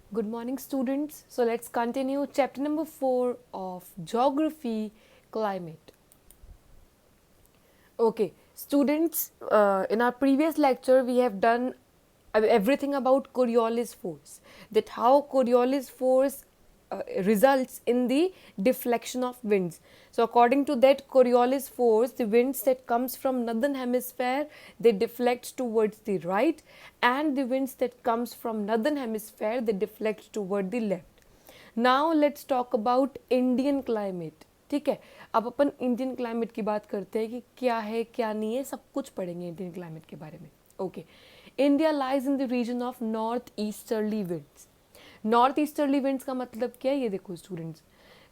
Good morning, students. So let's continue chapter number 4 of Geography Climate. Okay, students, in our previous lecture, we have done everything about Coriolis force, that how Coriolis force results in the deflection of winds. So according to that Coriolis force, the winds that comes from northern hemisphere, they deflect towards the right, and the winds that comes from northern hemisphere, they deflect toward the left. Now let's talk about Indian climate. ठीक है, अब अपन Indian climate की बात करते हैं कि क्या है क्या नहीं है, सब कुछ पढ़ेंगे इंडियन क्लाइमेट के बारे में. Okay, India lies in the region of north easterly winds. North easterly winds का मतलब क्या है, ये देखो स्टूडेंट्स.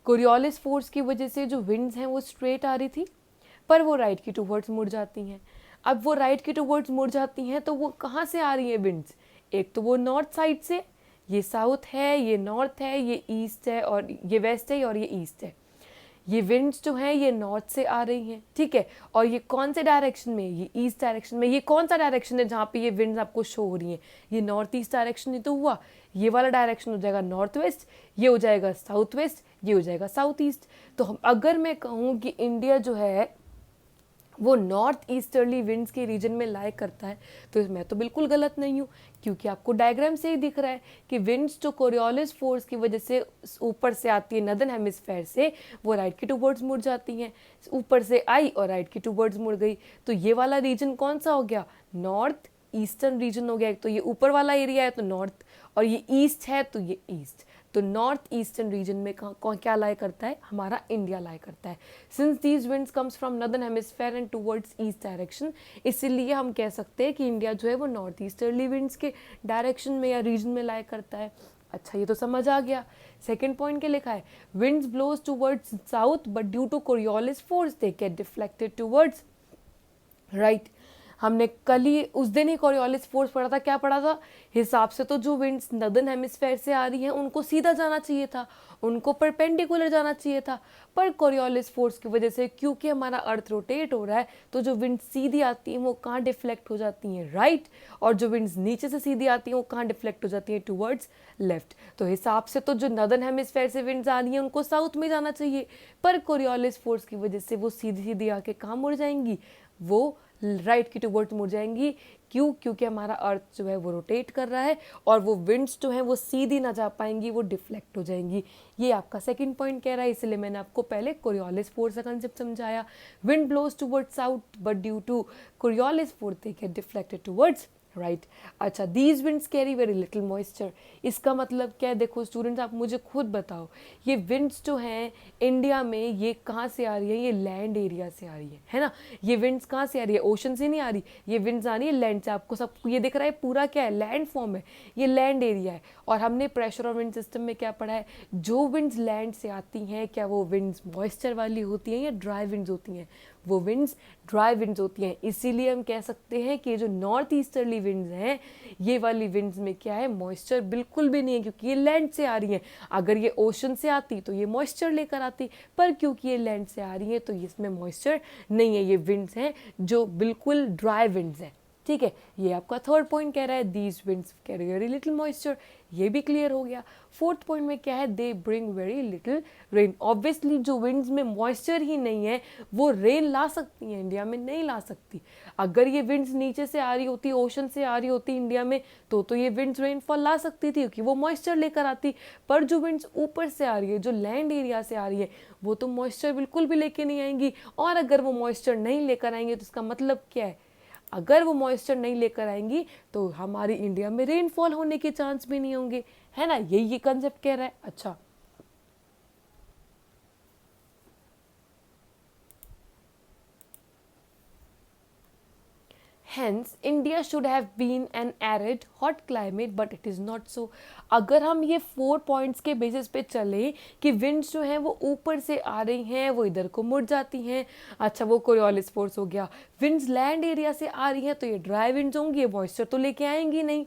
कोरियोलिस फोर्स की वजह से जो विंड्स हैं वो स्ट्रेट आ रही थी, पर वो राइट की टूवर्ड्स मुड़ जाती हैं. अब वो राइट की टूवर्ड्स मुड़ जाती हैं तो वो कहाँ से आ रही हैं विंड्स? एक तो वो नॉर्थ साइड से, ये साउथ है, ये नॉर्थ है, ये ईस्ट है, और ये वेस्ट है और ये ईस्ट है. ये विंड्स जो हैं ये नॉर्थ से आ रही हैं. ठीक है, और ये कौन से डायरेक्शन में? ये ईस्ट डायरेक्शन में. ये कौन सा डायरेक्शन है जहाँ पे ये विंड्स आपको शो हो रही हैं? ये नॉर्थ ईस्ट डायरेक्शन ही तो हुआ. ये वाला डायरेक्शन हो जाएगा नॉर्थ वेस्ट, ये हो जाएगा साउथ वेस्ट, ये हो जाएगा साउथ ईस्ट. तो अगर मैं कहूँ कि इंडिया जो है वो नॉर्थ ईस्टर्ली विंड्स के रीजन में लाई करता है, तो मैं तो बिल्कुल गलत नहीं हूँ, क्योंकि आपको डायग्राम से ही दिख रहा है कि विंड्स जो कोरियोलिस फोर्स की वजह से ऊपर से आती है नदर्न हेमिस्फेयर से, वो राइट की टूवर्ड्स मुड़ जाती हैं. ऊपर से आई और राइट की टूवर्ड्स मुड़ गई. तो ये वाला रीजन कौन सा हो गया? नॉर्थ ईस्टर्न रीजन हो गया. तो ये ऊपर वाला एरिया है तो नॉर्थ, और ये ईस्ट है तो ये ईस्ट. तो नॉर्थ ईस्टर्न रीजन में क्या लाई करता है? हमारा इंडिया लाई करता है. Since these winds comes from northern hemisphere and towards east direction, इसीलिए हम कह सकते हैं कि इंडिया जो है वो नॉर्थ ईस्टर्ली विंड्स के डायरेक्शन में या रीजन में लाई करता है. अच्छा, ये तो समझ आ गया. सेकेंड पॉइंट क्या लिखा है? Winds blows towards south but due to Coriolis force they get deflected towards right. हमने कल ही उस दिन ही कोरियोलिस फोर्स पढ़ा था. क्या पढ़ा था? हिसाब से तो जो विंड्स नदर्न हेमिस्फेयर से आ रही हैं उनको सीधा जाना चाहिए था, उनको परपेंडिकुलर जाना चाहिए था, पर कोरियोलिस फोर्स की वजह से, क्योंकि हमारा अर्थ रोटेट हो रहा है, तो जो विंड्स सीधी आती हैं वो कहाँ डिफ्लेक्ट हो जाती हैं? राइट. और जो विंड्स नीचे से सीधी आती हैं वो कहाँ डिफ्लेक्ट हो जाती हैं? Towards left. तो हिसाब से तो जो नदर्न हेमिस्फेयर से विंड्स आ रही हैं उनको साउथ में जाना चाहिए, पर कोरियोलिस फोर्स की वजह से वो सीधी सीधी आके कहाँ मुड़ जाएंगी? वो राइट की टूवर्ड्स मुड़ जाएंगी. क्यों? क्योंकि हमारा अर्थ जो है वो रोटेट कर रहा है, और वो विंड्स जो है वो सीधी ना जा पाएंगी, वो डिफ्लेक्ट हो जाएंगी. ये आपका सेकंड पॉइंट कह रहा है, इसलिए मैंने आपको पहले कोरियोलिस फोर्स का कंसेप्ट समझाया. Wind blows towards south but due to Coriolis force they get deflected towards right. अच्छा, these winds carry very little moisture. इसका मतलब क्या है? देखो स्टूडेंट्स, आप मुझे खुद बताओ, ये विंड्स जो हैं इंडिया में ये कहाँ से आ रही है? ये लैंड एरिया से आ रही है ना. ये विंड्स कहाँ से आ रही है? ओशन से नहीं आ रही, ये विंड्स आ रही है लैंड से. आपको सब ये दिख रहा है पूरा क्या है? लैंड फॉर्म है, ये लैंड एरिया है. और हमने प्रेशर और विंड सिस्टम में क्या पढ़ा है? जो विंड्स लैंड से आती हैं, क्या वो विंड्स मॉइस्चर वाली होती हैं या ड्राई विंड्स होती हैं? वो विंड्स ड्राई विंड्स होती हैं. इसीलिए हम कह सकते हैं कि जो नॉर्थ ईस्टर्ली विंड्स हैं, ये वाली विंड्स में क्या है? मॉइस्चर बिल्कुल भी नहीं है, क्योंकि ये लैंड से आ रही हैं. अगर ये ओशन से आती तो ये मॉइस्चर लेकर आती, पर क्योंकि ये लैंड से आ रही है तो इसमें मॉइस्चर नहीं है. ये विंड्स हैं जो बिल्कुल ड्राई विंड्स हैं. ठीक है, ये आपका थर्ड पॉइंट कह रहा है these winds carry very little moisture. ये भी क्लियर हो गया. फोर्थ पॉइंट में क्या है? They bring very little rain. Obviously जो विंड्स में मॉइस्चर ही नहीं है वो रेन ला सकती हैं, इंडिया में नहीं ला सकती. अगर ये विंड्स नीचे से आ रही होती, ओशन से आ रही होती इंडिया में, तो ये विंड्स रेनफॉल ला सकती थी, क्योंकि वो मॉइस्चर लेकर आती. पर जो विंड्स ऊपर से आ रही है, जो लैंड एरिया से आ रही है, वो तो मॉइस्चर बिल्कुल भी लेके नहीं आएंगी. और अगर वो मॉइस्चर नहीं लेकर आएंगे तो इसका मतलब क्या है? अगर वो मॉइस्चर नहीं लेकर आएंगी तो हमारी इंडिया में रेनफॉल होने के चांस भी नहीं होंगे, है ना. यही ये कंसेप्ट कह रहा है. अच्छा, Hence, India should have been an arid, hot climate, but it is not so. अगर हम ये 4 पॉइंट्स के बेसिस पे चले कि विंड्स जो हैं वो ऊपर से आ रही हैं, वो इधर को मुड़ जाती हैं. अच्छा, वो कोरियोलिस फोर्स हो गया. विंड्स लैंड एरिया से आ रही हैं तो ये ड्राई विंड्स होंगी, ये मॉइस्चर तो लेके आएंगी नहीं.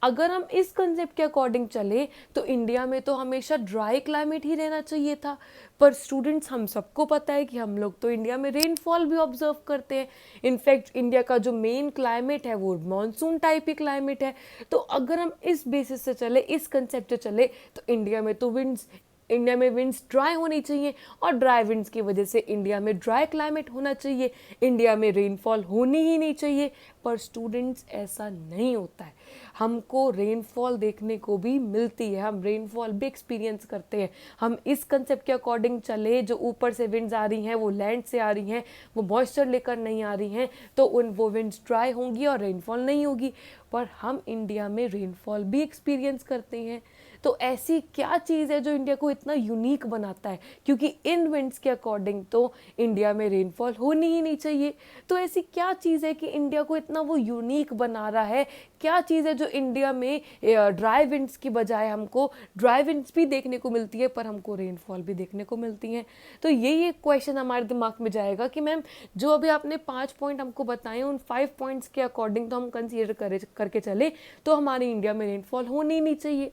अगर हम इस कंसेप्ट के अकॉर्डिंग चले तो इंडिया में तो हमेशा ड्राई क्लाइमेट ही रहना चाहिए था, पर स्टूडेंट्स हम सबको पता है कि हम लोग तो इंडिया में रेनफॉल भी ऑब्जर्व करते हैं। इनफैक्ट इंडिया का जो मेन क्लाइमेट है वो मॉनसून टाइप ही क्लाइमेट है। तो अगर हम इस बेसिस से चले, इस कंसेप्ट से चले, तो इंडिया में विंड्स ड्राई होनी चाहिए, और ड्राई विंड्स की वजह से इंडिया में ड्राई क्लाइमेट होना चाहिए, इंडिया में रेनफॉल होनी ही नहीं चाहिए। पर स्टूडेंट्स ऐसा नहीं होता है, हमको रेनफॉल देखने को भी मिलती है, हम रेनफॉल भी एक्सपीरियंस करते हैं। हम इस कंसेप्ट के अकॉर्डिंग चले, जो ऊपर से विंड्स आ रही हैं वो लैंड से आ रही हैं, वो मॉइस्चर लेकर नहीं आ रही हैं, तो वो विंड्स ड्राई होंगी और रेनफॉल नहीं होगी। पर हम इंडिया में रेनफॉल भी एक्सपीरियंस करते हैं। तो ऐसी क्या चीज़ है जो इंडिया को इतना यूनिक बनाता है? क्योंकि इन विंड्स के अकॉर्डिंग तो इंडिया में रेनफॉल होनी ही नहीं चाहिए। तो ऐसी क्या चीज़ है कि इंडिया को इतना वो यूनिक बना रहा है? क्या चीज़ है जो इंडिया में ड्राई विंड्स की बजाय हमको ड्राई विंड्स भी देखने को मिलती है, पर हमको रेनफॉल भी देखने को मिलती है? तो यही एक क्वेश्चन हमारे दिमाग में जाएगा कि मैम जो अभी आपने 5 पॉइंट हमको बताए, उन 5 पॉइंट्स के अकॉर्डिंग तो हम कंसीडर करके चले तो हमारी इंडिया में रेनफॉल होनी ही नहीं चाहिए,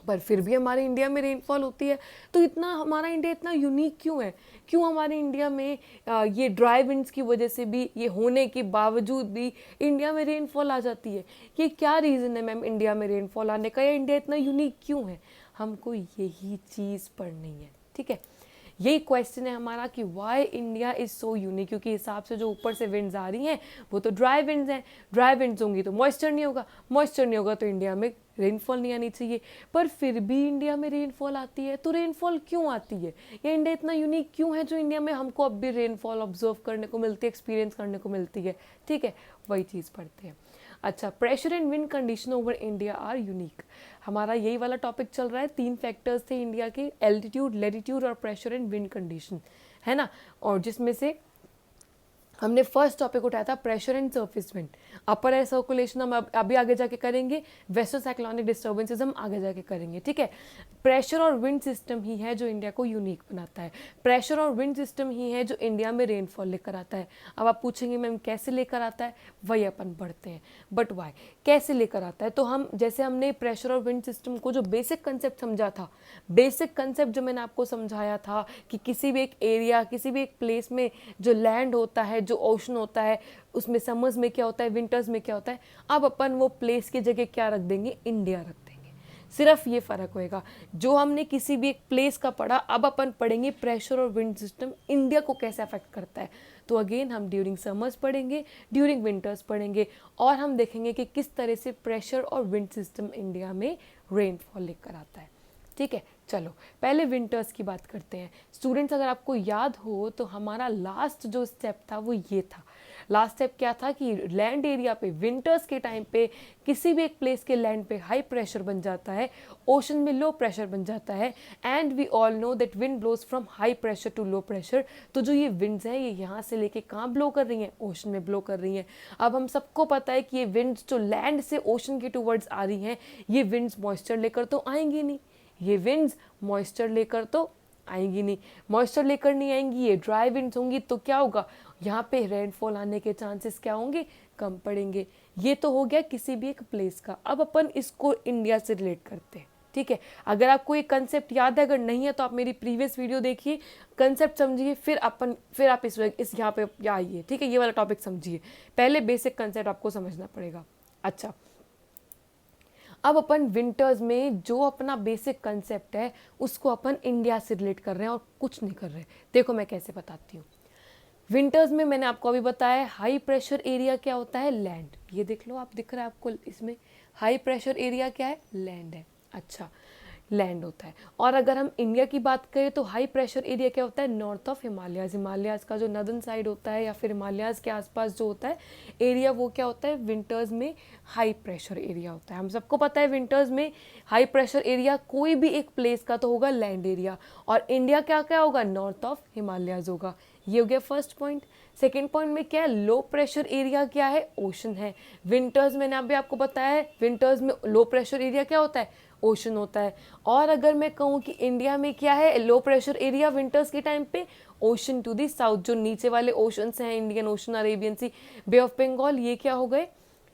पर फिर भी हमारे इंडिया में रेनफॉल होती है। तो इतना हमारा इंडिया इतना यूनिक क्यों है? क्यों हमारे इंडिया में ये ड्राई विंड्स की वजह से भी, ये होने के बावजूद भी इंडिया में रेनफॉल आ जाती है? ये क्या रीज़न है मैम इंडिया में रेनफॉल आने का, या इंडिया इतना यूनिक क्यों है? हमको यही चीज़ पढ़नी है, ठीक है। यही क्वेश्चन है हमारा कि why India is so unique, क्योंकि हिसाब से जो ऊपर से विंड्स आ रही हैं वो तो ड्राई विंड्स हैं, ड्राई विंड्स होंगी तो मॉइस्चर नहीं होगा, मॉइस्चर नहीं होगा तो इंडिया में रेनफॉल नहीं आनी चाहिए, पर फिर भी इंडिया में रेनफॉल आती है। तो रेनफॉल क्यों आती है, या इंडिया इतना यूनिक क्यों है जो इंडिया में हमको अब भी रेनफॉल ऑब्जर्व करने को मिलती है, एक्सपीरियंस करने को मिलती है? ठीक है, वही चीज़ पढ़ते हैं। अच्छा, pressure and wind condition over India are unique, हमारा यही वाला टॉपिक चल रहा है। 3 फैक्टर्स थे इंडिया के, एल्टीट्यूड, लैटिट्यूड और प्रेशर एंड विंड कंडीशन, है ना। और जिसमें से हमने फर्स्ट टॉपिक उठाया था pressure and surface wind. Upper air circulation हम अभी आगे जाके करेंगे, वेस्टर्न साइक्लोनिक डिस्टर्बेंसेस हम आगे जाके करेंगे, ठीक है। प्रेशर और विंड सिस्टम ही है जो इंडिया को यूनिक बनाता है, प्रेशर और विंड सिस्टम ही है जो इंडिया में रेनफॉल लेकर आता है। अब आप पूछेंगे मैम कैसे लेकर आता है, वही अपन पढ़ते हैं। बट वाई, कैसे लेकर आता है? तो हम जैसे हमने प्रेशर और विंड सिस्टम को जो बेसिक कंसेप्ट समझा था, बेसिक कंसेप्ट जो मैंने आपको समझाया था कि किसी भी एक एरिया, किसी भी एक प्लेस में जो लैंड होता है, जो ओशन होता है, उसमें समर्स में क्या होता है, विंटर्स में क्या होता है, अब अपन वो प्लेस की जगह क्या रख देंगे, इंडिया रख देंगे। सिर्फ ये फर्क होएगा, जो हमने किसी भी एक प्लेस का पढ़ा, अब अपन पढ़ेंगे प्रेशर और विंड सिस्टम इंडिया को कैसे अफेक्ट करता है। तो अगेन हम ड्यूरिंग समर्स पढ़ेंगे, ड्यूरिंग विंटर्स पढ़ेंगे, और हम देखेंगे कि किस तरह से प्रेशर और विंड सिस्टम इंडिया में रेनफॉल लेकर आता है, ठीक है। चलो पहले विंटर्स की बात करते हैं। स्टूडेंट्स, अगर आपको याद हो तो हमारा लास्ट जो स्टेप था वो ये था। लास्ट स्टेप क्या था कि लैंड एरिया पे विंटर्स के टाइम पे किसी भी एक प्लेस के लैंड पे हाई प्रेशर बन जाता है, ओशन में लो प्रेशर बन जाता है, and we all know that wind blows from high pressure to low pressure. तो जो ये विंड्स हैं ये यहाँ से लेके कहाँ ब्लो कर रही हैं, ओशन में ब्लो कर रही हैं। अब हम सबको पता है कि ये विंड्स जो लैंड से ओशन के टूवर्ड्स आ रही हैं, ये विंड्स मॉइस्चर लेकर तो आएंगी नहीं, ये विंड्स मॉइस्चर लेकर तो आएंगी नहीं, मॉइस्चर लेकर नहीं आएंगी, ये ड्राई विंड्स होंगी। तो क्या होगा, यहाँ पे रेनफॉल आने के चांसेस क्या होंगे, कम पड़ेंगे। ये तो हो गया किसी भी एक प्लेस का। अब अपन इसको इंडिया से रिलेट करते हैं, ठीक है। अगर आपको ये कंसेप्ट याद है, अगर नहीं है तो आप मेरी प्रीवियस वीडियो देखिए, कंसेप्ट समझिए, फिर आप इस यहाँ पे आइए, ठीक है। ये वाला टॉपिक समझिए, पहले बेसिक कंसेप्ट आपको समझना पड़ेगा। अच्छा, अब अपन विंटर्स में जो अपना बेसिक कंसेप्ट है उसको अपन इंडिया से रिलेट कर रहे हैं और कुछ नहीं कर रहे। देखो मैं कैसे बताती हूँ। विंटर्स में मैंने आपको अभी बताया हाई प्रेशर एरिया क्या होता है, लैंड। ये देख लो, आप दिख रहा है आपको इसमें, हाई प्रेशर एरिया क्या है, लैंड है। अच्छा, लैंड होता है। और अगर हम इंडिया की बात करें तो हाई प्रेशर एरिया क्या होता है, नॉर्थ ऑफ हिमालयाज। हिमालयाज का जो नॉर्दर्न साइड होता है या फिर हिमालयाज के आसपास जो होता है एरिया, वो क्या होता है, विंटर्स में हाई प्रेशर एरिया होता है। हम सबको पता है विंटर्स में हाई प्रेशर एरिया कोई भी एक प्लेस का तो होगा लैंड एरिया, और इंडिया क्या क्या होगा, नॉर्थ ऑफ हिमालयाज होगा। ये हो गया फर्स्ट पॉइंट। सेकेंड पॉइंट में क्या है, लो प्रेशर एरिया क्या है, ओशन है। विंटर्स मैंने अभी आपको बताया है, विंटर्स में लो प्रेशर एरिया क्या होता है, ओशन होता है। और अगर मैं कहूँ कि इंडिया में क्या है, लो प्रेशर एरिया विंटर्स के टाइम पे, ओशन टू दी साउथ, जो नीचे वाले ओशंस हैं, Indian Ocean, Arabian Sea, Bay of Bengal, ये क्या हो गए,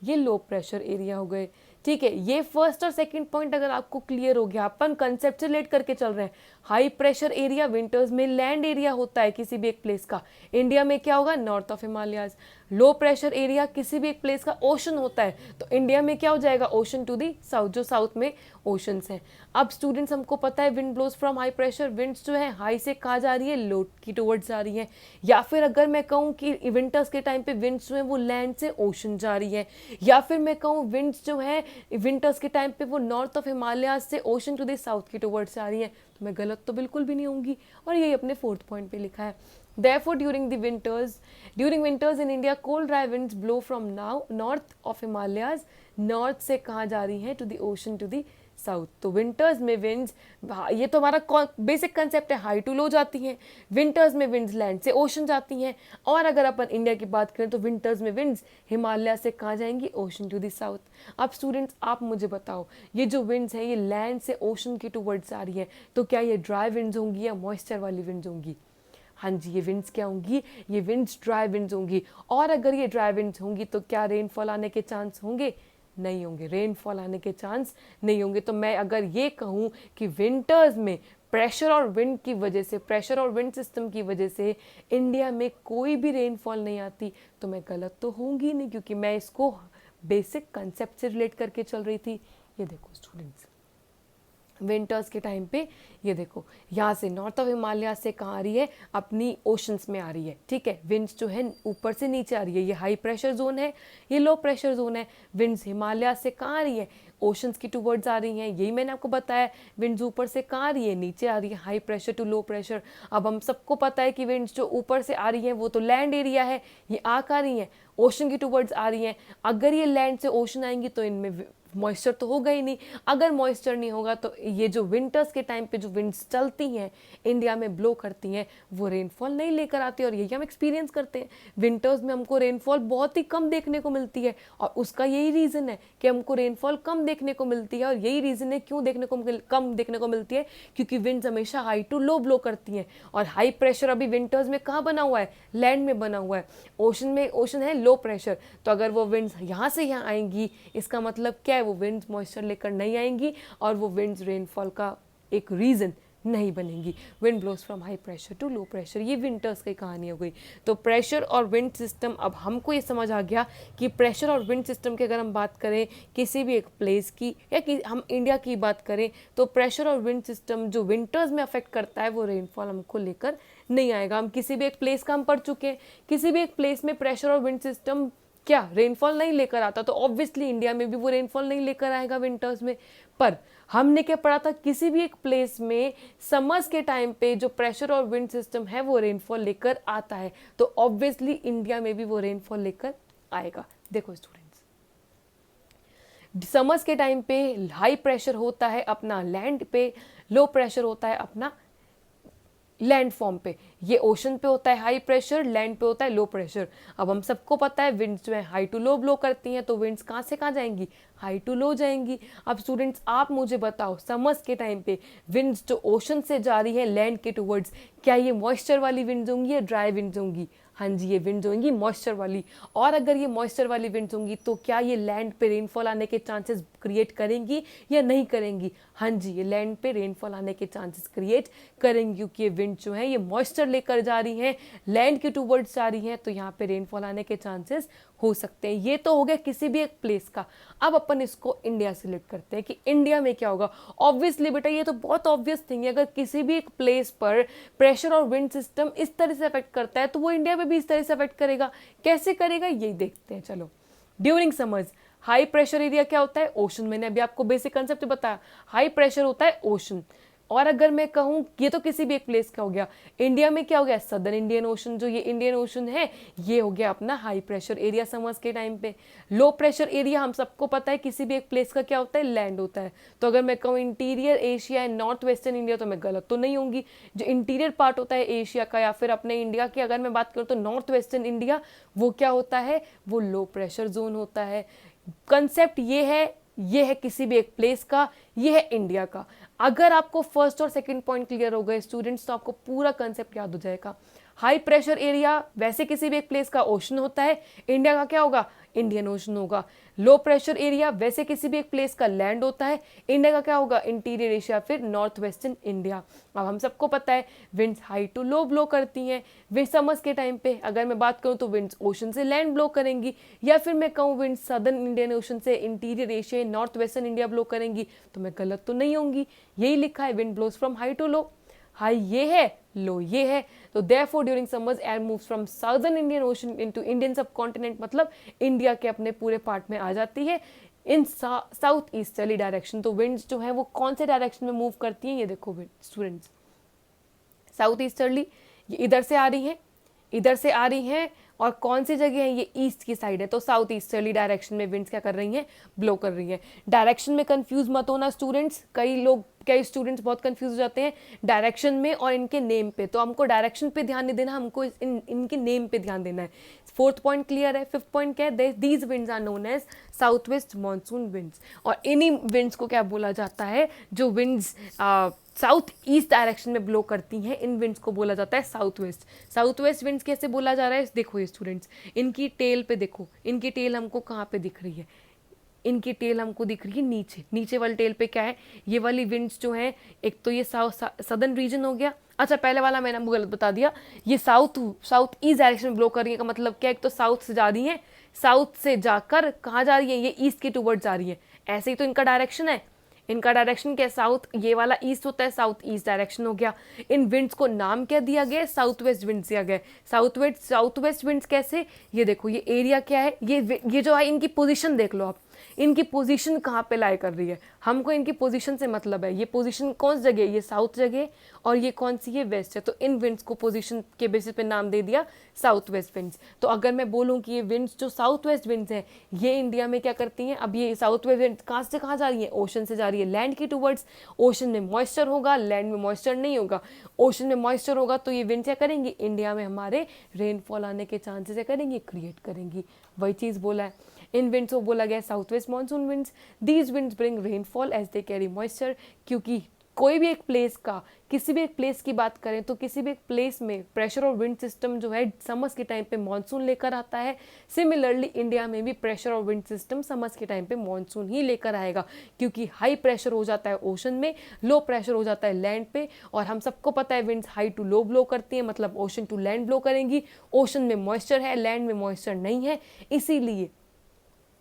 ये लो प्रेशर एरिया हो गए, ठीक है, ये फर्स्ट और सेकंड पॉइंट अगर आपको क्लियर हो गया, अपन कंसेप्ट से रिलेट करके चल रहे हैं। हाई प्रेशर एरिया विंटर्स में लैंड एरिया होता है किसी भी एक प्लेस का, इंडिया में क्या होगा, north of Himalayas. Low pressure area किसी भी एक प्लेस का ओशन होता है, तो इंडिया में क्या हो जाएगा, ओशन टू दी साउथ, जो साउथ में ओशंस हैं। अब स्टूडेंट्स हमको पता है wind blows from high pressure, winds जो है हाई से कहाँ जा रही है, लो की टुवर्ड्स जा रही है। या फिर अगर मैं कहूँ कि विंटर्स के टाइम पे विंड्स जो है वो लैंड से ओशन जा रही है, या फिर मैं कहूँ विंड्स जो है विंटर्स के टाइम पे वो नॉर्थ ऑफ हिमालय से ओशन टू द साउथ की टुवर्ड्स आ रही है, तो मैं गलत तो बिल्कुल भी नहीं होंगी। और यही अपने फोर्थ पॉइंट पे लिखा है, therefore during winters in India cold dry winds blow from now north of Himalayas, north से कहाँ जा रही हैं, to the ocean to the south. तो विंटर्स में विंड्स, ये तो हमारा बेसिक कंसेप्ट है, हाई टू लो जाती हैं, विंटर्स में विंड्स लैंड से ओशन जाती हैं। और अगर अपन इंडिया की बात करें तो विंटर्स में विंड्स हिमालय से कहाँ जाएंगी, ओशन टू द साउथ। अब स्टूडेंट्स आप मुझे बताओ, ये जो विंड्स हैं ये लैंड से ओशन की टुवर्ड्स आ रही है, तो क्या ये ड्राई विंड्स होंगी या मॉइस्चर वाली विंड्स होंगी? हाँ जी, ये विंड्स क्या होंगी, ये विंड्स ड्राई विंड्स होंगी। और अगर ये ड्राई विंड्स होंगी तो क्या रेनफॉल आने के चांस होंगे? नहीं होंगे, रेनफॉल आने के चांस नहीं होंगे। तो मैं अगर ये कहूँ कि विंटर्स में प्रेशर और विंड की वजह से, प्रेशर और विंड सिस्टम की वजह से इंडिया में कोई भी रेनफॉल नहीं आती, तो मैं गलत तो होंगी नहीं, क्योंकि मैं इसको बेसिक कंसेप्ट से रिलेट करके चल रही थी। ये देखो स्टूडेंट्स, विंटर्स के टाइम पे ये देखो, यहाँ से नॉर्थ ऑफ हिमालय से कहाँ आ रही है, अपनी ओशंस में आ रही है, ठीक है। विंड्स जो है ऊपर से नीचे आ रही है, ये हाई प्रेशर जोन है, ये लो प्रेशर जोन है। विंड्स हिमालय से कहाँ आ रही है, ओशंस की टूवर्ड्स आ रही हैं, यही मैंने आपको बताया। विंड्स ऊपर से कहाँ आ रही है, नीचे आ रही है, high pressure to low pressure. अब हम सबको पता है कि विंड्स जो ऊपर से आ रही हैं वो तो लैंड एरिया है, ये आ रही हैं ओशन की टूवर्ड्स आ रही हैं। अगर ये लैंड से ओशन आएंगी तो इनमें मॉइस्चर तो होगा ही नहीं। अगर मॉइस्चर नहीं होगा तो ये जो विंटर्स के टाइम पे जो विंड्स चलती हैं, इंडिया में ब्लो करती हैं, वो रेनफॉल नहीं लेकर आती, और यही हम एक्सपीरियंस करते हैं। विंटर्स में हमको रेनफॉल बहुत ही कम देखने को मिलती है, और उसका यही रीज़न है कि हमको रेनफॉल कम देखने को मिलती है। और यही रीज़न है क्यों कम देखने को मिलती है, क्योंकि विंड्स हमेशा हाई टू लो ब्लो करती हैं। और हाई प्रेशर अभी विंटर्स में कहाँ बना हुआ है, लैंड में बना हुआ है। ओशन है लो प्रेशर, तो अगर वो विंड्स यहाँ से यहाँ आएंगी, इसका मतलब क्या है, वो विंड्स मॉइस्चर लेकर नहीं आएंगी, और वो विंड्स रेनफॉल का एक रीज़न नहीं बनेंगी। Wind blows from high pressure to low pressure, ये विंटर्स की कहानी हो गई। तो प्रेशर और विंड सिस्टम, अब हमको ये समझ आ गया कि प्रेशर और विंड सिस्टम की अगर हम बात करें किसी भी एक प्लेस की, या कि हम इंडिया की बात करें, तो प्रेशर और विंड सिस्टम जो विंटर्स में अफेक्ट करता है वो रेनफॉल हमको लेकर नहीं आएगा। हम किसी भी एक प्लेस का हम पढ़ चुके हैं, किसी भी एक प्लेस में प्रेशर और विंड सिस्टम क्या रेनफॉल नहीं लेकर आता, तो ऑब्वियसली इंडिया में भी वो रेनफॉल नहीं लेकर आएगा विंटर्स में। पर हमने क्या पढ़ा था, किसी भी एक प्लेस में समर्स के टाइम पे जो प्रेशर और विंड सिस्टम है वो रेनफॉल लेकर आता है, तो ऑब्वियसली इंडिया में भी वो रेनफॉल लेकर आएगा। देखो स्टूडेंट्स, समर्स के टाइम पे हाई प्रेशर होता है अपना लैंड पे, लो प्रेशर होता है अपना लैंड फॉर्म पे। ये ओशन पे होता है हाई प्रेशर, लैंड पे होता है लो प्रेशर। अब हम सबको पता है विंड्स जो है हाई टू लो ब्लो करती हैं, तो विंड्स कहाँ से कहाँ जाएंगी, हाई टू लो जाएंगी। अब स्टूडेंट्स आप मुझे बताओ, समर्स के टाइम पे विंड्स जो ओशन से जा रही है लैंड के टूवर्ड्स, क्या ये मॉइस्चर वाली विंड्स होंगी या ड्राई विंड्स होंगी? हाँ जी, ये विंड्स होंगी मॉइस्चर वाली। और अगर ये मॉइस्चर वाली विंड्स होंगी तो क्या ये लैंड पे रेनफॉल आने के चांसेस क्रिएट करेंगी या नहीं करेंगी? हाँ जी, ये लैंड पे रेनफॉल आने के चांसेस क्रिएट करेंगी, क्योंकि ये विंड जो है ये मॉइस्चर लेकर जा रही हैं, लैंड के टूवर्ड्स जा रही हैं, तो यहाँ पे रेनफॉल आने के चांसेस हो सकते हैं। ये तो हो गया किसी भी एक प्लेस का। अब अपन इसको इंडिया से रिलेट करते हैं कि इंडिया में क्या होगा। ऑब्वियसली बेटा ये तो बहुत ऑब्वियस थिंग है, अगर किसी भी एक प्लेस पर प्रेशर और विंड सिस्टम इस तरह से अफेक्ट करता है तो वो इंडिया में भी इस तरह से अफेक्ट करेगा। कैसे करेगा यही देखते हैं। चलो, during summers high pressure area क्या होता है, ओशन। मैंने अभी आपको बेसिक कंसेप्ट बताया, हाई प्रेशर होता है ओशन। और अगर मैं कहूँ, ये तो किसी भी एक प्लेस का हो गया, इंडिया में क्या हो गया, सदर्न इंडियन ओशन, जो ये इंडियन ओशन है ये हो गया अपना हाई प्रेशर एरिया समर्स के टाइम पे। लो प्रेशर एरिया हम सबको पता है किसी भी एक प्लेस का क्या होता है, लैंड होता है। तो अगर मैं कहूँ interior Asia and north western India, तो मैं गलत तो नहीं होंगी। जो इंटीरियर पार्ट होता है एशिया का या फिर अपने इंडिया की अगर मैं बात करूँ तो नॉर्थ वेस्टर्न इंडिया, वो क्या होता है, वो लो प्रेशर जोन होता है। कंसेप्ट ये है किसी भी एक प्लेस का, ये है इंडिया का। अगर आपको फर्स्ट और सेकंड पॉइंट क्लियर हो गए स्टूडेंट्स, तो आपको पूरा कंसेप्ट याद हो जाएगा। हाई प्रेशर एरिया वैसे किसी भी एक प्लेस का ओशन होता है, इंडिया का क्या होगा, इंडियन ओशन होगा। लो प्रेशर एरिया वैसे किसी भी एक प्लेस का लैंड होता है, इंडिया का क्या होगा, इंटीरियर एशिया फिर नॉर्थ वेस्टर्न इंडिया। अब हम सबको पता है winds high to low blow करती हैं। विंड समर्स के टाइम पे अगर मैं बात करूँ तो विंड्स ओशन से लैंड ब्लो करेंगी, या फिर मैं कहूँ विंड्स सदर्न इंडियन ओशन से interior Asia north western India blow करेंगी, तो मैं गलत तो नहीं होंगी। यही लिखा है wind blows from high to low, high ये है, लो ये है। तो therefore during summers air moves from southern Indian Ocean into Indian subcontinent, मतलब इंडिया के अपने पूरे पार्ट में आ जाती है इन साउथ ईस्टर्ली डायरेक्शन। तो विंड्स जो है वो कौन से डायरेक्शन में मूव करती हैं, ये देखो स्टूडेंट्स, साउथ ईस्टर्ली, ये इधर से आ रही हैं, इधर से आ रही हैं, और कौन सी जगह है, ये ईस्ट की साइड है। तो साउथ ईस्टर्ली डायरेक्शन में विंड्स क्या कर रही हैं, ब्लो कर रही हैं। डायरेक्शन में कंफ्यूज मत होना स्टूडेंट्स, कई स्टूडेंट्स बहुत कंफ्यूज हो जाते हैं डायरेक्शन में और इनके नेम पे। तो हमको डायरेक्शन पे ध्यान नहीं देना, हमको इनके नेम पे ध्यान देना है। फोर्थ पॉइंट क्लियर है। फिफ्थ पॉइंट क्या है, these winds are known as south west monsoon winds, और इन्हीं विंड्स को क्या बोला जाता है, जो विंड्स साउथ ईस्ट डायरेक्शन में ब्लो करती हैं, इन विंड्स को बोला जाता है south west. South west winds कैसे बोला जा रहा है, देखो ये स्टूडेंट्स, इनकी टेल पे देखो, इनकी टेल हमको कहाँ पे दिख रही है, इनकी टेल हमको दिख रही है नीचे, नीचे वाली टेल पे क्या है, ये वाली विंड्स जो है, एक तो ये सदर्न रीजन हो गया। अच्छा पहले वाला मैंने आपको गलत बता दिया, ये साउथ ईस्ट डायरेक्शन में ब्लो कर रही है का मतलब क्या है, एक तो साउथ से जा रही है, साउथ से जाकर कहाँ जा रही है, ये ईस्ट के टूवर्ड जा रही है। ऐसे ही तो इनका डायरेक्शन है, इनका डायरेक्शन क्या है, साउथ, ये वाला ईस्ट होता है, साउथ ईस्ट डायरेक्शन हो गया। इन विंड्स को नाम क्या दिया गया, साउथ वेस्ट विंड्स दिया गया। साउथ वेस्ट विंड्स कैसे, ये देखो ये एरिया क्या है, ये जो है इनकी पोजीशन देख लो आप, इनकी पोजीशन कहाँ पे लाई कर रही है, हमको इनकी पोजीशन से मतलब है। ये पोजीशन कौन सी जगह है, ये साउथ जगह, और ये कौन सी है, वेस्ट है। तो इन विंड्स को पोजीशन के बेसिस पे नाम दे दिया साउथ वेस्ट विंड्स। तो अगर मैं बोलूँ कि ये विंड्स जो साउथ वेस्ट विंड्स हैं, ये इंडिया में क्या करती हैं, अब ये साउथ वेस्ट विंड्स कहाँ से कहाँ जा रही है, ओशन से जा रही है लैंड की टूवर्ड्स। ओशन में मॉइस्चर होगा, लैंड में मॉइस्चर नहीं होगा। ओशन में मॉइस्चर होगा तो ये विंड्स क्या करेंगी, इंडिया में हमारे रेनफॉल आने के चांसेस क्या करेंगी, क्रिएट करेंगी। वही चीज़ बोला है। इन विंड्स को बोला गया south west monsoon winds. These winds bring rainfall as they carry moisture, क्योंकि कोई भी एक प्लेस का, किसी भी एक प्लेस की बात करें तो किसी भी एक प्लेस में प्रेशर और विंड सिस्टम जो है समर्स के टाइम पे मानसून लेकर आता है। सिमिलरली इंडिया में भी प्रेशर और विंड सिस्टम समर्स के टाइम पे मानसून ही लेकर आएगा, क्योंकि हाई प्रेशर हो जाता है ओशन में, लो प्रेशर हो जाता है लैंड पे। और हम सबको पता है winds high to low blow करती हैं, मतलब ओशन टू लैंड ब्लो करेंगी। ओशन में मॉइस्चर है, लैंड में मॉइस्चर नहीं है, इसीलिए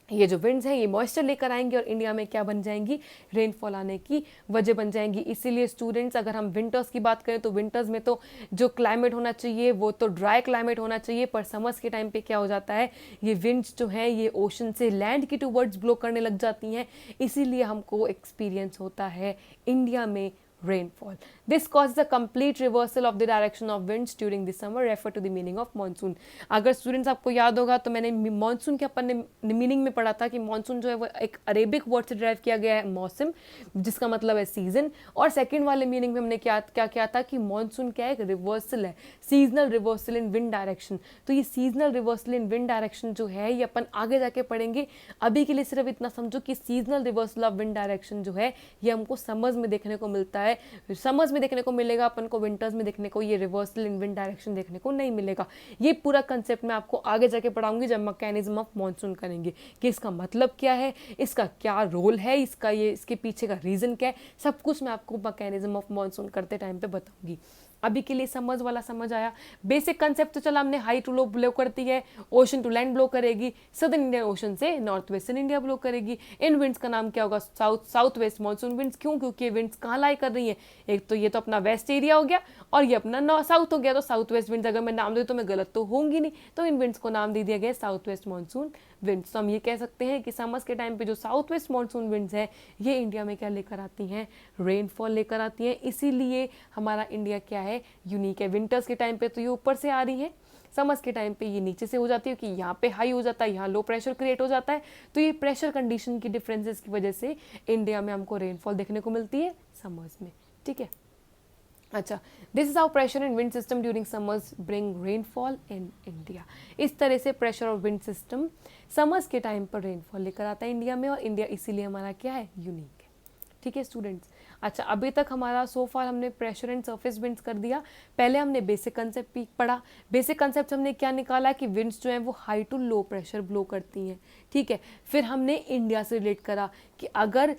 ये जो विंड्स हैं ये मॉइस्चर लेकर आएंगे और इंडिया में क्या बन जाएंगी, रेनफॉल आने की वजह बन जाएंगी। इसीलिए स्टूडेंट्स अगर हम विंटर्स की बात करें तो विंटर्स में तो जो क्लाइमेट होना चाहिए वो तो ड्राई क्लाइमेट होना चाहिए, पर समर्स के टाइम पे क्या हो जाता है, ये विंड्स जो है ये ओशन से लैंड की टूवर्ड्स ब्लो करने लग जाती हैं। इसीलिए हमको एक्सपीरियंस होता है इंडिया में rainfall. This causes a complete reversal of the direction of winds during the summer. Refer to the meaning of monsoon. अगर स्टूडेंट्स आपको याद होगा तो मैंने मानसून के अपन ने मीनिंग में पढ़ा था कि मानसून जो है वो एक अरेबिक वर्ड से ड्राइव किया गया है मौसम, जिसका मतलब है सीजन। और सेकंड वाले मीनिंग में हमने क्या किया था कि मानसून क्या है, एक रिवर्सल है, सीजनल रिवर्सल इन विंड डायरेक्शन। तो ये सीजनल रिवर्सल इन विंड डायरेक्शन जो है ये अपन आगे जाके पढ़ेंगे। अभी के लिए सिर्फ इतना समझो कि seasonal reversal of wind direction जो है ये हमको समर्स में देखने को मिलता है, समर्स में देखने को मिलेगा, अपन को विंटर्स में देखने को ये रिवर्सल इन विंड डायरेक्शन देखने को नहीं मिलेगा। ये पूरा कंसेप्ट मैं आपको आगे जाके पढ़ाऊंगी जब मैकेनिज्म ऑफ मॉनसून करेंगे, कि इसका मतलब क्या है, इसका क्या रोल है, इसके पीछे का रीजन क्या है, सब कुछ मैं आपको मैकेनिज्म ऑफ मॉनसून करते टाइम पे बताऊंगी। अभी के लिए समझ वाला समझ आया, बेसिक कंसेप्ट तो चला हमने, हाई टू लो ब्लो करती है, ओशन टू लैंड ब्लो करेगी, सदर्न इंडियन ओशन से नॉर्थ वेस्टर्न इंडिया ब्लो करेगी। इन विंड्स का नाम क्या होगा, साउथ वेस्ट मानसून विंड्स। क्यों, क्योंकि विंड्स कहाँ लाई कर रही है, एक तो ये तो अपना वेस्ट एरिया हो गया और ये अपना साउथ हो गया, तो साउथ वेस्ट विंड्स अगर मैं नाम दूँ तो मैं गलत तो होंगी नहीं, तो इन विंड्स को नाम दे दिया गया साउथ वेस्ट मानसून विंड्स। तो हम ये कह सकते हैं कि समर्स के टाइम पे जो साउथ वेस्ट मानसून विंड्स है ये इंडिया में क्या लेकर आती हैं, रेनफॉल लेकर आती हैं। इसीलिए हमारा इंडिया क्या है, यूनिक है। विंटर्स के टाइम पे तो ये ऊपर से आ रही है, समर्स के टाइम पे ये नीचे से हो जाती है, क्योंकि यहाँ पे हाई हो जाता है, यहाँ लो प्रेशर क्रिएट हो जाता है। तो ये प्रेशर कंडीशन की डिफरेंसेस की वजह से इंडिया में हमको रेनफॉल देखने को मिलती है समर्स में। ठीक है, अच्छा, this is how pressure and wind system during summers bring rainfall in India. इस तरह से प्रेशर और विंड सिस्टम समर्स के टाइम पर रेनफॉल लेकर आता है इंडिया में, और इंडिया इसीलिए हमारा क्या है, यूनिक है। ठीक है स्टूडेंट्स। अच्छा, अभी तक हमारा सो फार हमने प्रेशर एंड सरफेस विंड्स कर दिया। पहले हमने बेसिक कंसेप्ट पढ़ा। बेसिक कंसेप्ट हमने क्या निकाला कि विंड्स जो हैं वो high to low pressure blow करती हैं, ठीक है। फिर हमने इंडिया से रिलेट करा कि अगर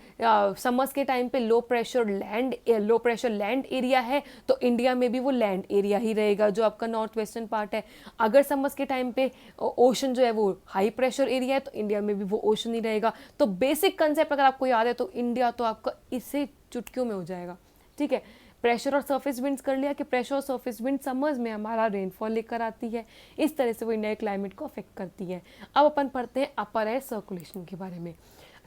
समर्स के टाइम पे लो प्रेशर लैंड एरिया है तो इंडिया में भी वो लैंड एरिया ही रहेगा जो आपका नॉर्थ वेस्टर्न पार्ट है। अगर समर्स के टाइम पे ओशन जो है वो हाई प्रेशर एरिया है तो इंडिया में भी वो ओशन ही रहेगा। तो बेसिक कंसेप्ट अगर आपको याद है तो इंडिया तो आपका इससे चुटकियों में हो जाएगा, ठीक है। प्रेशर और सरफेस विंड्स कर लिया कि प्रेशर और सरफेस विंड समर्स में हमारा रेनफॉल लेकर आती है, इस तरह से वो इंडिया क्लाइमेट को अफेक्ट करती है। अब अपन पढ़ते हैं अपर एयर सर्कुलेशन के बारे में।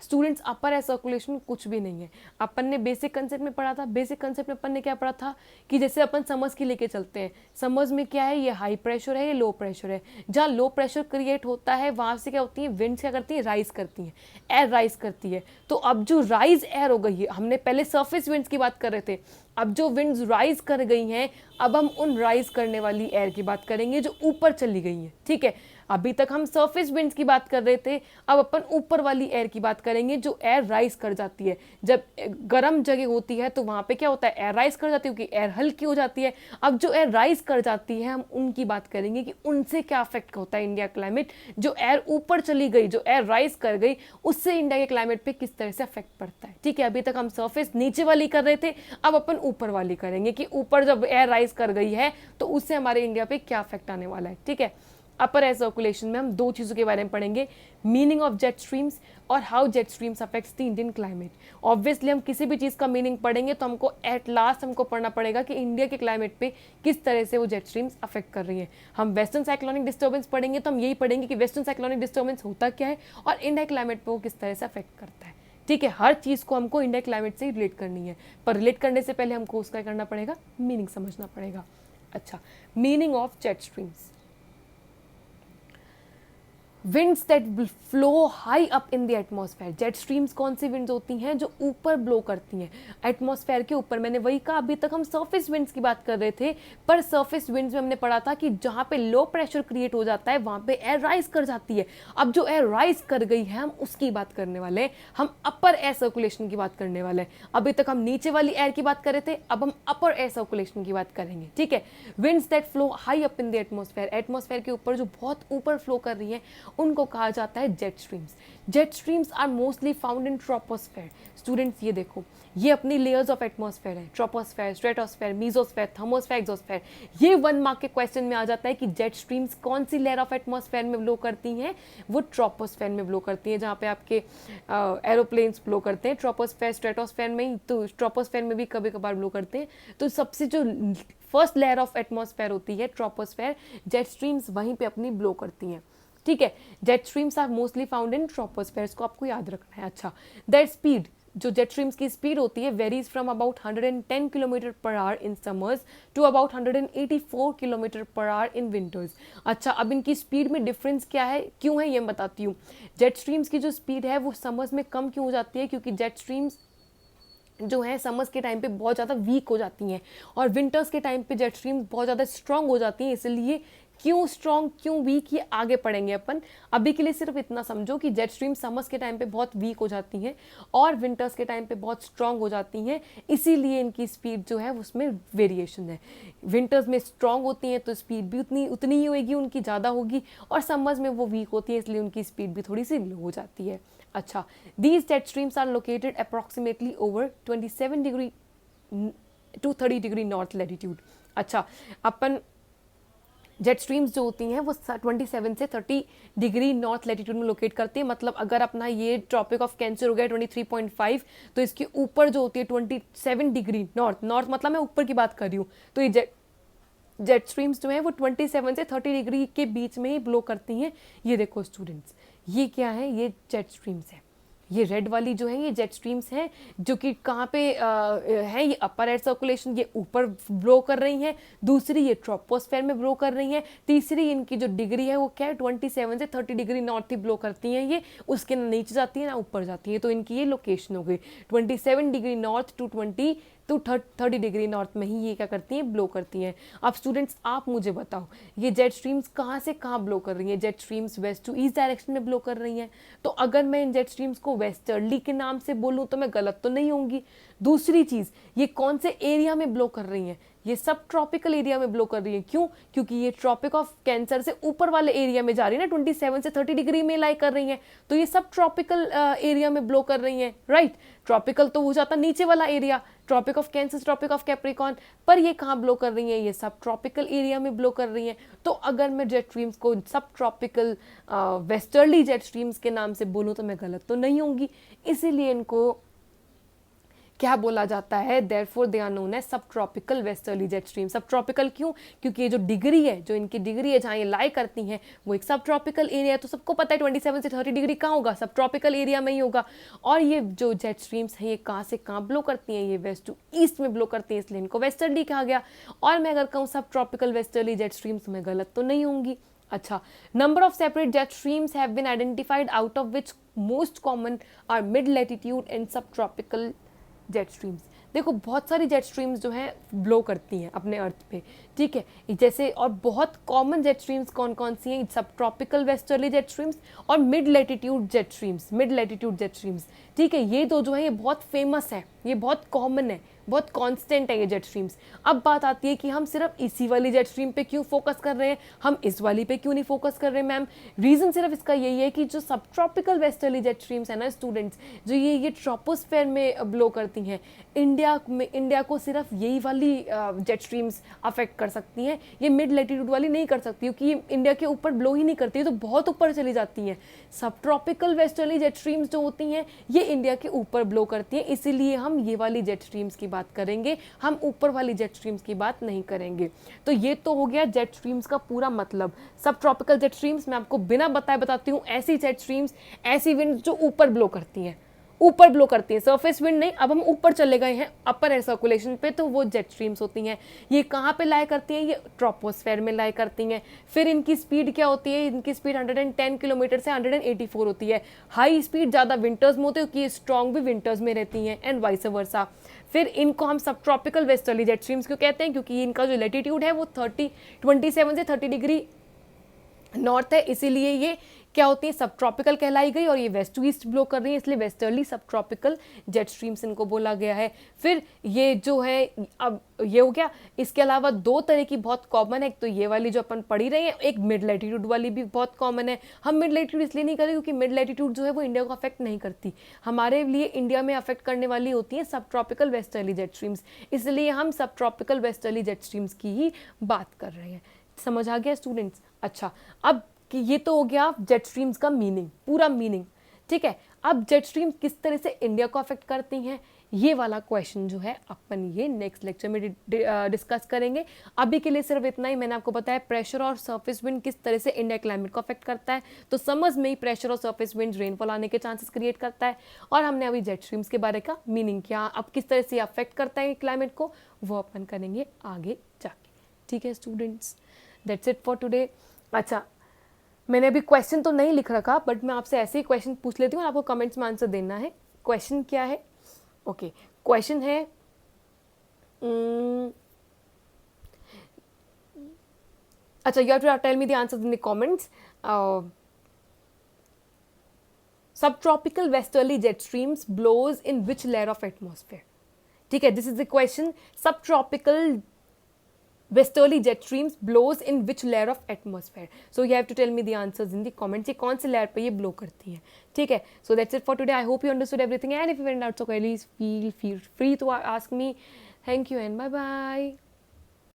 स्टूडेंट्स, अपर एयर सर्कुलेशन कुछ भी नहीं है। अपन ने बेसिक कंसेप्ट में पढ़ा था। बेसिक कंसेप्ट में अपन ने क्या पढ़ा था कि जैसे अपन समर्स की लेके चलते हैं, समर्स में क्या है, ये हाई प्रेशर है, ये लो प्रेशर है। जहाँ लो प्रेशर क्रिएट होता है वहाँ से क्या होती है, विंड्स क्या करती है, राइज करती हैं, एयर राइज करती है। तो अब जो राइज एयर हो गई है, हमने पहले सरफेस विंड्स की बात कर रहे थे, अब जो विंड्स राइज कर गई हैं, अब हम उन राइज करने वाली एयर की बात करेंगे जो ऊपर चली गई है, ठीक है। अभी तक हम सरफेस विंड्स की बात कर रहे थे, अब अपन ऊपर वाली एयर की बात करेंगे जो एयर राइज कर जाती है। जब गर्म जगह होती है तो वहाँ पे क्या होता है, एयर राइज कर जाती है क्योंकि एयर हल्की हो जाती है। अब जो एयर राइज कर जाती है हम उनकी बात करेंगे कि उनसे क्या अफेक्ट होता है इंडिया क्लाइमेट। जो एयर ऊपर चली गई, जो एयर राइज कर गई, उससे इंडिया के क्लाइमेट पे किस तरह से अफेक्ट पड़ता है, ठीक है। अभी तक हम सरफेस नीचे वाली कर रहे थे, अब अपन ऊपर वाली करेंगे कि ऊपर जब एयर राइज कर गई है तो उससे हमारे इंडिया पे क्या अफेक्ट आने वाला है, ठीक है। अपर एयर सर्कुलेशन में हम दो चीज़ों के बारे में पढ़ेंगे, मीनिंग ऑफ जेट स्ट्रीम्स और how jet streams affects the Indian climate. Obviously हम किसी भी चीज़ का मीनिंग पढ़ेंगे तो हमको एट लास्ट हमको पढ़ना पड़ेगा कि इंडिया के क्लाइमेट पे किस तरह से वो जेट स्ट्रीम्स अफेक्ट कर रही हैं। हम वेस्टर्न साइक्लोनिक डिस्टर्बेंस पढ़ेंगे तो हम यही पढ़ेंगे कि वेस्टर्न साइक्लोनिक डिस्टर्बेंस होता क्या है और इंडिया क्लाइमेट पर वो किस तरह से अफेक्ट करता है, ठीक है। हर चीज़ को हमको इंडिया क्लाइमेट से रिलेट करनी है, पर रिलेट करने से पहले हमको उसका करना पड़ेगा, मीनिंग समझना पड़ेगा। अच्छा, meaning of jet streams. Winds that flow high up in the atmosphere. Jet streams कौन सी विंड्स होती हैं, जो ऊपर ब्लो करती हैं एटमॉस्फेयर के ऊपर। मैंने वही कहा, अभी तक हम सरफेस विंड्स की बात कर रहे थे, पर सरफेस विंड्स में हमने पढ़ा था कि जहाँ पे लो प्रेशर क्रिएट हो जाता है वहाँ पे एयर राइज कर जाती है। अब जो एयर राइज कर गई है हम उसकी बात करने वाले हैं, हम अपर एयर सर्कुलेशन की बात करने वाले हैं। अभी तक हम नीचे वाली एयर की बात कर रहे थे, अब हम अपर एयर सर्कुलेशन की बात करेंगे, ठीक है। Winds that flow high up in the atmosphere, atmosphere के ऊपर जो बहुत ऊपर फ्लो कर रही है उनको कहा जाता है jet streams. Jet streams are mostly found in troposphere. Students ये देखो, ये अपनी लेयर्स ऑफ एटमॉस्फेयर है, troposphere, stratosphere, mesosphere, thermosphere, exosphere. ये 1 मार्क के क्वेश्चन में आ जाता है कि जेट स्ट्रीम्स कौन सी लेयर ऑफ एटमॉस्फेयर में ब्लो करती हैं, वो ट्रोपोस्फेयर में ब्लो करती हैं, जहाँ पे आपके एरोप्लेन्स ब्लो करते हैं। ट्रोपोस्फेयर स्ट्रेटोस्फेयर में ही, तो ट्रोपोस्फेयर में भी कभी कभार ब्लो करते हैं। तो सबसे जो फर्स्ट लेयर ऑफ एटमॉस्फेयर होती है ट्रोपोस्फेयर, जेट स्ट्रीम्स वहीं पे अपनी ब्लो करती हैं, ठीक है। Jet streams are mostly found in troposphere, इसको आपको याद रखना है। अच्छा, दैट स्पीड, जो जेट स्ट्रीम्स की स्पीड होती है, varies from about 110 kilometre per hour in summers to about 184 kilometre per hour in winters. अच्छा, अब इनकी स्पीड में डिफरेंस क्या है, क्यों है, ये मैं बताती हूँ। जेट स्ट्रीम्स की जो स्पीड है वो समर्स में कम क्यों हो जाती है, क्योंकि जेट स्ट्रीम्स जो है समर्स के टाइम पे बहुत ज़्यादा वीक हो जाती हैं और विंटर्स के टाइम पे जेट स्ट्रीम्स बहुत ज़्यादा स्ट्रांग हो जाती हैं। इसलिए क्यों स्ट्रॉन्ग क्यों वीक ये आगे पढ़ेंगे अपन। अभी के लिए सिर्फ इतना समझो कि जेट स्ट्रीम समर्स के टाइम पे बहुत वीक हो जाती हैं और विंटर्स के टाइम पे बहुत स्ट्रॉन्ग हो जाती हैं, इसीलिए इनकी स्पीड जो है उसमें वेरिएशन है। विंटर्स में स्ट्रॉन्ग होती हैं तो स्पीड भी उतनी ही होगी, उनकी ज़्यादा होगी, और समर्स में वो वीक होती है इसलिए उनकी स्पीड भी थोड़ी सी लो हो जाती है। अच्छा, these jet streams are located approximately over 27 degree to 30 degree north latitude. अच्छा, अपन जेट स्ट्रीम्स जो होती हैं वो 27 से 30 डिग्री नॉर्थ लैटिट्यूड में लोकेट करती है। मतलब अगर अपना ये ट्रॉपिक ऑफ कैंसर हो गया 23.5, तो इसके ऊपर जो होती है 27 डिग्री नॉर्थ, नॉर्थ मतलब मैं ऊपर की बात कर रही हूँ, तो ये जेट स्ट्रीम्स जो है वो 27 से 30 डिग्री के बीच में ही ब्लो करती हैं। ये देखो स्टूडेंट्स, ये क्या है, ये जेट स्ट्रीम्स है। ये रेड वाली जो है ये जेट स्ट्रीम्स हैं, जो कि कहाँ पे है, ये अपर एयर सर्कुलेशन, ये ऊपर ब्लो कर रही हैं। दूसरी ये ट्रोपोस्फेयर में ब्लो कर रही हैं। तीसरी इनकी जो डिग्री है वो क्या है, 27 से 30 डिग्री नॉर्थ ही ब्लो करती हैं ये, उसके ना नीचे जाती है ना ऊपर जाती है। तो इनकी ये लोकेशन हो गई 27 डिग्री नॉर्थ टू 27 तो 30 डिग्री नॉर्थ में ही ये क्या करती हैं, ब्लो करती हैं। अब स्टूडेंट्स आप मुझे बताओ ये जेट स्ट्रीम्स कहाँ से कहाँ ब्लो कर रही हैं? Jet streams west to east direction में ब्लो कर रही हैं। तो अगर मैं इन जेट स्ट्रीम्स को वेस्टर्ली के नाम से बोलूँ तो मैं गलत तो नहीं होंगी। दूसरी चीज़, ये कौन से एरिया में ब्लो कर रही हैं? ये सब ट्रॉपिकल एरिया में ब्लो कर रही है। क्यों? क्योंकि ये ट्रॉपिक ऑफ कैंसर से ऊपर वाले एरिया में जा रही है ना, 27 से 30 डिग्री में लाई कर रही है, तो ये सब ट्रॉपिकल एरिया में ब्लो कर रही है, राइट। ट्रॉपिकल तो हो जाता नीचे वाला area, Tropic of Cancer, Tropic of Capricorn, पर ये कहाँ ब्लो कर रही है? ये सब ट्रॉपिकल एरिया में ब्लो कर रही है। तो अगर मैं जेट स्ट्रीम्स को सब ट्रॉपिकल वेस्टर्ली जेट स्ट्रीम्स के नाम से बोलूँ तो मैं गलत तो नहीं होंगी। इसीलिए इनको क्या बोला जाता है? Therefore they are known as सब tropical westerly jet stream. Subtropical क्यों? क्योंकि ये जो डिग्री है, जो इनकी डिग्री है जहाँ ये लाई करती हैं, वो एक सब ट्रॉपिकल एरिया है। तो सबको पता है 27 से 30 डिग्री कहाँ होगा? सब ट्रॉपिकल एरिया में ही होगा। और ये जो जेट स्ट्रीम्स हैं ये कहाँ से कहाँ ब्लो करती हैं? ये वेस्ट टू ईस्ट में ब्लो करती हैं, इसलिए इनको वेस्टर्ली कहा गया। और मैं अगर कहूँ सब ट्रॉपिकल वेस्टर्ली जेट स्ट्रीम्स तो मैं गलत तो नहीं होंगी। अच्छा, number of separate jet streams have been identified out of which most common are mid latitude and subtropical jet streams. देखो बहुत सारी जेट स्ट्रीम्स जो हैं ब्लो करती हैं अपने अर्थ पे, ठीक है। जैसे और बहुत कॉमन जेट स्ट्रीम्स कौन कौन सी हैं? सब ट्रॉपिकल वेस्टर्ली जेट स्ट्रीम्स और mid latitude jet streams, mid latitude jet streams, ठीक है। ये दो जो है ये बहुत फेमस है, ये बहुत कॉमन है, बहुत कांस्टेंट है ये जेट स्ट्रीम्स। अब बात आती है कि हम सिर्फ इसी वाली जेट स्ट्रीम पे क्यों फोकस कर रहे हैं, हम इस वाली पे क्यों नहीं फोकस कर रहे हैं मैम? रीज़न सिर्फ इसका यही है कि जो सब ट्रॉपिकल वेस्टर्ली जेट स्ट्रीम्स है ना स्टूडेंट्स, जो ये ट्रोपोस्फेयर में ब्लो करती हैं, इंडिया को सिर्फ यही वाली जेट स्ट्रीम्स अफेक्ट कर सकती हैं। ये मिड लैटिट्यूड वाली नहीं कर सकती, क्योंकि ये इंडिया के ऊपर ब्लो ही नहीं करती है, तो बहुत ऊपर चली जाती हैं। सब ट्रॉपिकल वेस्टर्ली जेट स्ट्रीम्स जो होती हैं ये इंडिया के ऊपर ब्लो करती हैं, इसीलिए हम ये वाली जेट स्ट्रीम्स की बात करेंगे, हम ऊपर वाली जेट स्ट्रीम्स की बात नहीं करेंगे। तो ये तो हो गया जेट स्ट्रीम्स का पूरा मतलब। सब ट्रॉपिकल जेट स्ट्रीम्स मैं आपको बिना बताए बताती हूँ, ऐसी जेट स्ट्रीम्स, ऐसी विंड जो ऊपर ब्लो करती हैं, ऊपर ब्लो करती हैं, सरफेस विंड नहीं। अब हम ऊपर चले गए हैं अपर एयर सर्कुलेशन पे, तो वो जेट स्ट्रीम्स होती हैं। ये कहाँ पे लाई करती हैं? ये ट्रोपोस्फेयर में लाई करती हैं। फिर इनकी स्पीड क्या होती है? इनकी स्पीड 110 किलोमीटर से 184 होती है। हाई स्पीड ज़्यादा विंटर्स में होती है, क्योंकि स्ट्रॉन्ग भी विंटर्स में रहती हैं, एंड वाइस वर्सा। फिर इनको हम सब ट्रॉपिकल वेस्टर्ली जेट स्ट्रीम्स क्यों कहते हैं? क्योंकि इनका जो लैटिट्यूड है वो 27 से 30 डिग्री नॉर्थ है, इसीलिए ये क्या होती है? सब ट्रॉपिकल कहलाई गई, और ये वेस्ट टू ईस्ट ब्लो कर रही है, इसलिए वेस्टर्ली सब ट्रॉपिकल जेट स्ट्रीम्स इनको बोला गया है। फिर ये जो है, अब ये हो गया। इसके अलावा दो तरह की बहुत कॉमन है, एक तो ये वाली जो अपन पढ़ी रहे हैं, एक मिड लैटिट्यूड वाली भी बहुत कॉमन है। हम मिड लैटिट्यूड इसलिए नहीं करें क्योंकि मिड लैटिट्यूड जो है वो इंडिया को अफेक्ट नहीं करती, हमारे लिए इंडिया में अफेक्ट करने वाली होती है सब ट्रॉपिकल वेस्टर्ली जेट स्ट्रीम्स, इसलिए हम सब ट्रॉपिकल वेस्टर्ली जेट स्ट्रीम्स की ही बात कर रहे हैं। समझ आ गया स्टूडेंट्स? अच्छा, अब कि ये तो हो गया जेट स्ट्रीम्स का मीनिंग, पूरा मीनिंग, ठीक है। अब जेट स्ट्रीम किस तरह से इंडिया को अफेक्ट करती हैं, ये वाला क्वेश्चन जो है अपन ये नेक्स्ट लेक्चर में डिस्कस करेंगे। अभी के लिए सिर्फ इतना ही। मैंने आपको बताया प्रेशर और सरफेस विंड किस तरह से इंडिया क्लाइमेट को अफेक्ट करता है, तो समझ में ही प्रेशर और सरफेस विंड रेनफॉल आने के चांसेस क्रिएट करता है। और हमने अभी जेट स्ट्रीम्स के बारे का मीनिंग किया, अब किस तरह से अफेक्ट करता है क्लाइमेट को वो अपन करेंगे आगे जाके, ठीक है students. That's it for today. अच्छा, मैंने अभी क्वेश्चन तो नहीं लिख रखा, बट मैं आपसे ऐसे ही क्वेश्चन पूछ लेती हूँ, आपको कमेंट्स में आंसर देना है। क्वेश्चन क्या है? ओके, क्वेश्चन है अच्छा, you have to tell me the answer in the comments. Sub tropical westerly jet streams blows in which layer of atmosphere, ठीक है, this is the question. Sub tropical westerly jet streams blows in which layer of atmosphere, so you have to tell me the answers in the comments, ये कौन से layer पे ये blow करती है, ठीक है। So that's it for today. I hope you understood everything, and if you find out so please feel free to ask me. Thank you and bye bye.